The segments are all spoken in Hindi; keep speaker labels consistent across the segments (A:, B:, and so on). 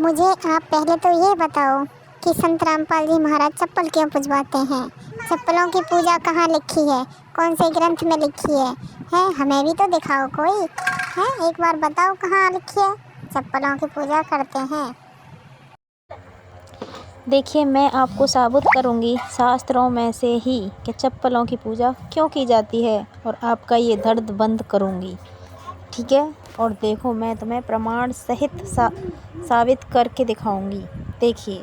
A: मुझे आप पहले तो ये बताओ कि संत रामपाल जी महाराज चप्पल क्यों पूजवाते हैं? चप्पलों की पूजा कहाँ लिखी है? कौन से ग्रंथ में लिखी है? हमें भी तो दिखाओ कोई है, एक बार बताओ कहाँ लिखी है चप्पलों की पूजा करते हैं।
B: देखिए, मैं आपको साबित करूंगी शास्त्रों में से ही कि चप्पलों की पूजा क्यों की जाती है और आपका ये दर्द बंद करूंगी, ठीक है। और देखो, मैं तुम्हें प्रमाण सहित साबित करके दिखाऊंगी। देखिए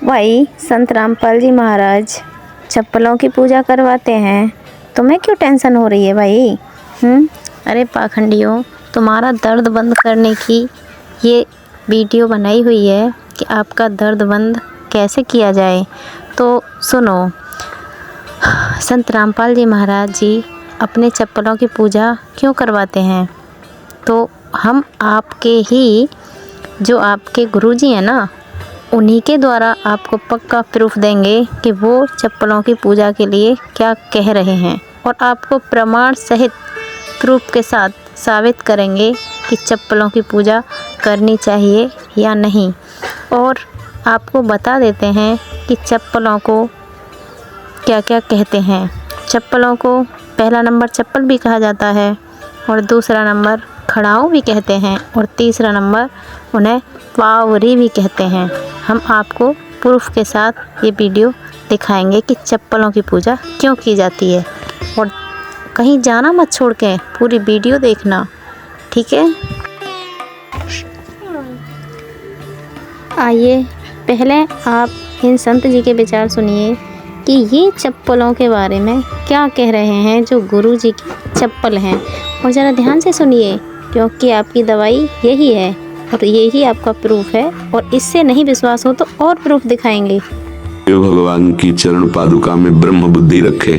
B: भाई, संत रामपाल जी महाराज चप्पलों की पूजा करवाते हैं। तुम्हें क्यों टेंशन हो रही है भाई? अरे पाखंडियों, तुम्हारा दर्द बंद करने की ये वीडियो बनाई हुई है कि आपका दर्द बंद कैसे किया जाए। तो सुनो, संत रामपाल जी महाराज जी अपने चप्पलों की पूजा क्यों करवाते हैं? तो हम आपके ही जो आपके गुरुजी हैं ना, उन्हीं के द्वारा आपको पक्का प्रूफ देंगे कि वो चप्पलों की पूजा के लिए क्या कह रहे हैं, और आपको प्रमाण सहित प्रूफ के साथ साबित करेंगे कि चप्पलों की पूजा करनी चाहिए या नहीं। और आपको बता देते हैं कि चप्पलों को क्या क्या कहते हैं। चप्पलों को पहला नंबर चप्पल भी कहा जाता है, और दूसरा नंबर खड़ाऊ भी कहते हैं, और तीसरा नंबर उन्हें पावरी भी कहते हैं। हम आपको प्रूफ के साथ ये वीडियो दिखाएंगे कि चप्पलों की पूजा क्यों की जाती है। और कहीं जाना मत छोड़ के, पूरी वीडियो देखना, ठीक है। आइए पहले आप इन संत जी के विचार सुनिए कि ये चप्पलों के बारे में क्या कह रहे हैं जो गुरु जी की चप्पल हैं। और ज़रा ध्यान से सुनिए, क्योंकि आपकी दवाई यही है और यही आपका प्रूफ है, और इससे नहीं विश्वास हो तो और प्रूफ दिखाएंगे।
C: भगवान की चरण पादुका में ब्रह्म बुद्धि रखे,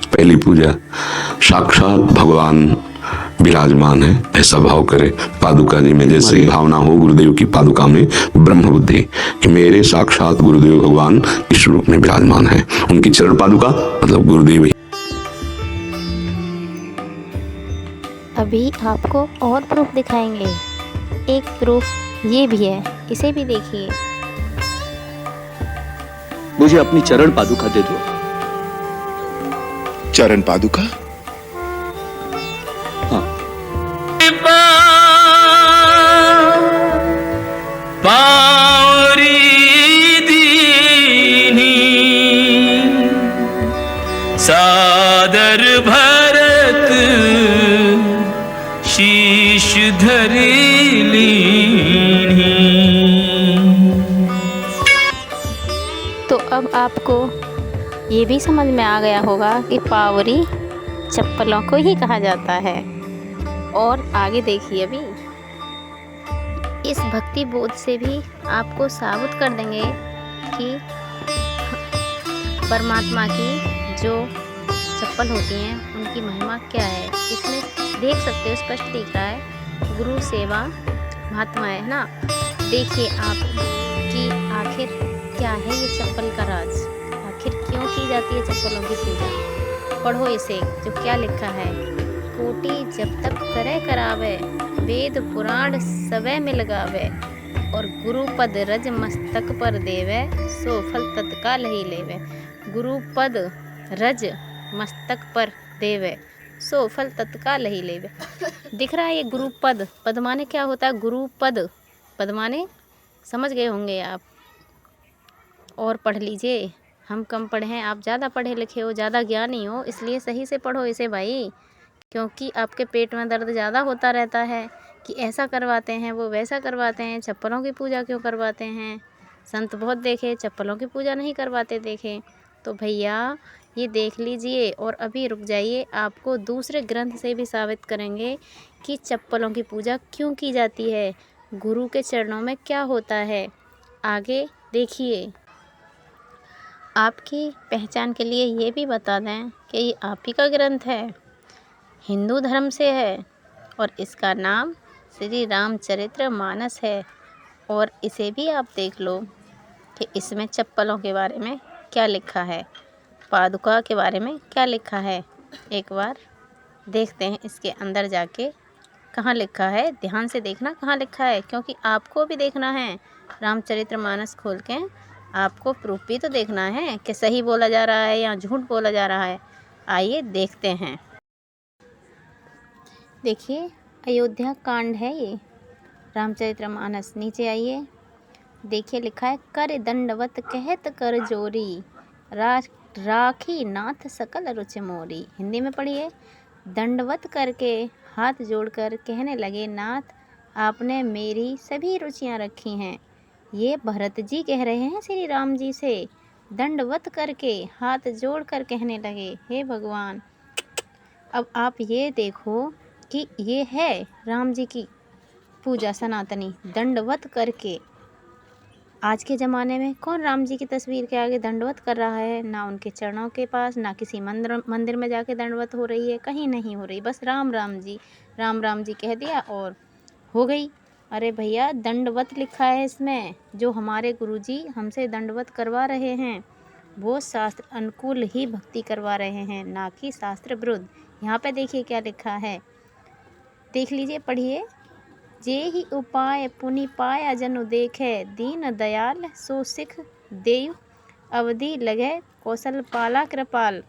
C: पहली पूजा। साक्षात भगवान विराजमान है, ऐसा भाव करे पादुका जी में। जैसे भावना हो गुरुदेव की पादुका में ब्रह्म बुद्धि कि मेरे साक्षात गुरुदेव भगवान इस रूप में विराजमान है। उनकी चरण पादुका मतलब गुरुदेव ही।
B: अभी आपको और प्रूफ दिखाएंगे। एक प्रूफ ये भी है, इसे भी देखिए।
D: मुझे अपनी चरण पादुका दे दो।
E: चरण पादुका?
D: हाँ।
F: पावरी दीनी सादर भरत शीश धरी लीनी।
B: तो अब आपको ये भी समझ में आ गया होगा कि पावरी चप्पलों को ही कहा जाता है। और आगे देखिए, अभी इस भक्ति बोध से भी आपको साबित कर देंगे कि परमात्मा की जो चप्पल होती हैं उनकी महिमा क्या है। इसमें देख सकते हो, स्पष्ट दिख रहा है गुरु सेवा महात्मा है ना। देखिए आप कि आखिर क्या है ये चप्पल का राज, आखिर क्यों की जाती है चप्पलों की पूजा। पढ़ो इसे, जो क्या लिखा है। कोटि जब तक करे करावे, वेद पुराण सवै में लगावे, और गुरु पद रज मस्तक पर देवे, सो फल तत्काल ही लेवे। गुरु पद रज मस्तक पर देवे, सो फल तत्काल ही लेवे। दिख रहा है ये गुरु पद? पद माने क्या होता है? गुरु पद, पद माने समझ गए होंगे आप। और पढ़ लीजिए, हम कम पढ़े हैं, आप ज़्यादा पढ़े लिखे हो, ज़्यादा ज्ञानी हो, इसलिए सही से पढ़ो इसे भाई। क्योंकि आपके पेट में दर्द ज़्यादा होता रहता है कि ऐसा करवाते हैं, वो वैसा करवाते हैं, चप्पलों की पूजा क्यों करवाते हैं। संत बहुत देखे, चप्पलों की पूजा नहीं करवाते देखे। तो भैया ये देख लीजिए, और अभी रुक जाइए, आपको दूसरे ग्रंथ से भी साबित करेंगे कि चप्पलों की पूजा क्यों की जाती है, गुरु के चरणों में क्या होता है। आगे देखिए। आपकी पहचान के लिए ये भी बता दें कि ये आप ही का ग्रंथ है, हिंदू धर्म से है, और इसका नाम श्री रामचरित्र मानस है। और इसे भी आप देख लो कि इसमें चप्पलों के बारे में क्या लिखा है, पादुका के बारे में क्या लिखा है। एक बार देखते हैं इसके अंदर जाके कहाँ लिखा है, ध्यान से देखना कहाँ लिखा है, क्योंकि आपको भी देखना है रामचरितमानस खोल के। आपको प्रूफ भी तो देखना है कि सही बोला जा रहा है या झूठ बोला जा रहा है। आइए देखते हैं। देखिए अयोध्या कांड है ये, रामचरितमानस। नीचे आइए, देखिए लिखा है, कर दंडवत कहत कर जोरी, राखी नाथ सकल रुच मोरी। हिंदी में पढ़िए। दंडवत करके हाथ जोड़कर कहने लगे, नाथ आपने मेरी सभी रुचियां रखी हैं। ये भरत जी कह रहे हैं श्री राम जी से। दंडवत करके हाथ जोड़कर कहने लगे, हे भगवान। अब आप ये देखो कि ये है राम जी की पूजा सनातनी, दंडवत करके। आज के ज़माने में कौन राम जी की तस्वीर के आगे दंडवत कर रहा है? ना उनके चरणों के पास, ना किसी मंदिर में जाके दंडवत हो रही है, कहीं नहीं हो रही। बस राम राम जी कह दिया और हो गई। अरे भैया, दंडवत लिखा है इसमें। जो हमारे गुरुजी हमसे दंडवत करवा रहे हैं वो शास्त्र अनुकूल ही भक्ति करवा रहे हैं, ना कि शास्त्र विरुद्ध। यहाँ पे देखिए क्या लिखा है, देख लीजिए, पढ़िए। जे ही उपाय पुनि पाया जनु देखे, दीन दयाल सो सिख देव अवधि लगे कौशल पाला कृपाल।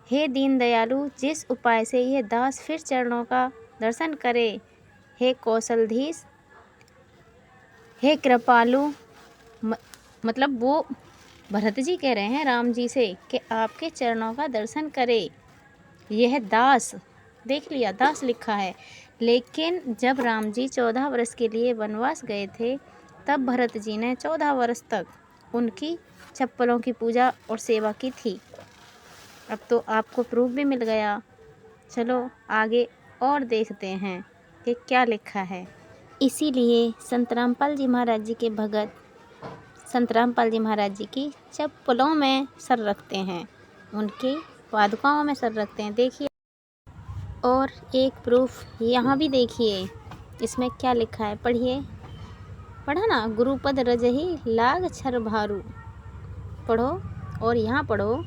B: हे दीन दयालु, जिस उपाय से यह दास फिर चरणों का दर्शन करे, हे कौशलधीश, हे कृपालु। मतलब वो भरत जी कह रहे हैं राम जी से कि आपके चरणों का दर्शन करे। यह दास, देख लिया, दास लिखा है। लेकिन जब राम जी 14 वर्ष के लिए वनवास गए थे, तब भरत जी ने 14 वर्ष तक उनकी चप्पलों की पूजा और सेवा की थी। अब तो आपको प्रूफ भी मिल गया। चलो आगे और देखते हैं कि क्या लिखा है। इसीलिए संत रामपाल जी महाराज जी के भगत संत रामपाल जी महाराज जी की चप्पलों में सर रखते हैं, उनकी पादुकाओं में सर रखते हैं। देखिए, और एक प्रूफ यहाँ भी देखिए, इसमें क्या लिखा है, पढ़िए। पढ़ा ना, गुरुपद रजही लाग छर भारू। पढ़ो, और यहाँ पढ़ो,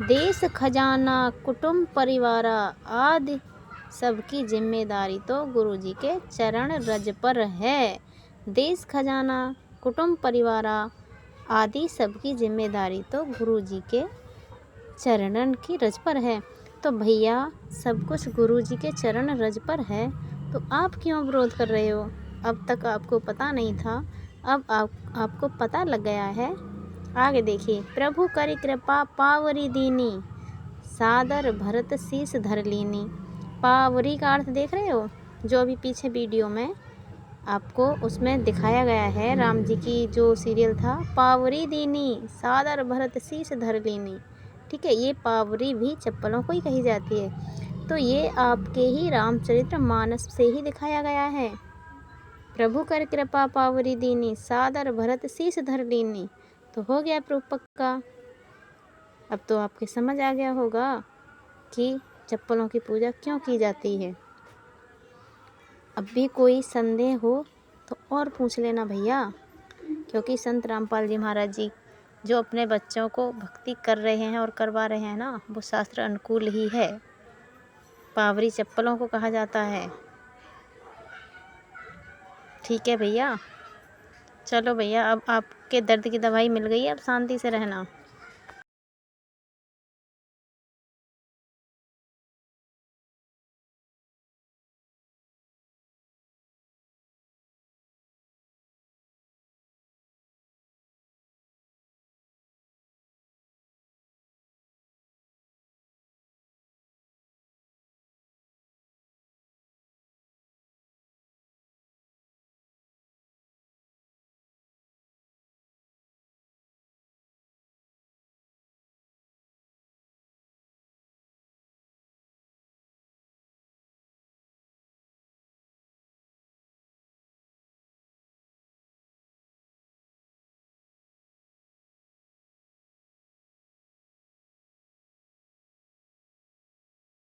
B: देश खजाना कुटुंब परिवारा आदि सबकी जिम्मेदारी तो गुरुजी के चरण रज पर है। देश खजाना कुटुंब परिवारा आदि सबकी जिम्मेदारी तो गुरुजी के चरणन की रज पर है। तो भैया, सब कुछ गुरुजी के चरण रज पर है, तो आप क्यों विरोध कर रहे हो? अब तक आपको पता नहीं था, अब आपको पता लग गया है। आगे देखिए, प्रभु करि कृपा पावरी दीनी, सादर भरत शीस धर लीनी। पावरी का अर्थ देख रहे हो, जो अभी पीछे वीडियो में आपको उसमें दिखाया गया है, राम जी की जो सीरियल था, पावरी दीनी सादर भरत शीस धर लीनी। ठीक है, ये पावरी भी चप्पलों को ही कही जाती है। तो ये आपके ही रामचरितमानस से ही दिखाया गया है। प्रभु कर कृपा पावरी दीनी, सादर भरत शीस धर लीनी। तो हो गया प्रूफ पक्का। अब तो आपके समझ आ गया होगा कि चप्पलों की पूजा क्यों की जाती है। अब भी कोई संदेह हो तो और पूछ लेना भैया, क्योंकि संत रामपाल जी महाराज जी जो अपने बच्चों को भक्ति कर रहे हैं और करवा रहे हैं ना, वो शास्त्र अनुकूल ही है। पावरी चप्पलों को कहा जाता है। ठीक है भैया, चलो भैया, अब आपके दर्द की दवाई मिल गई है, अब शांति से रहना।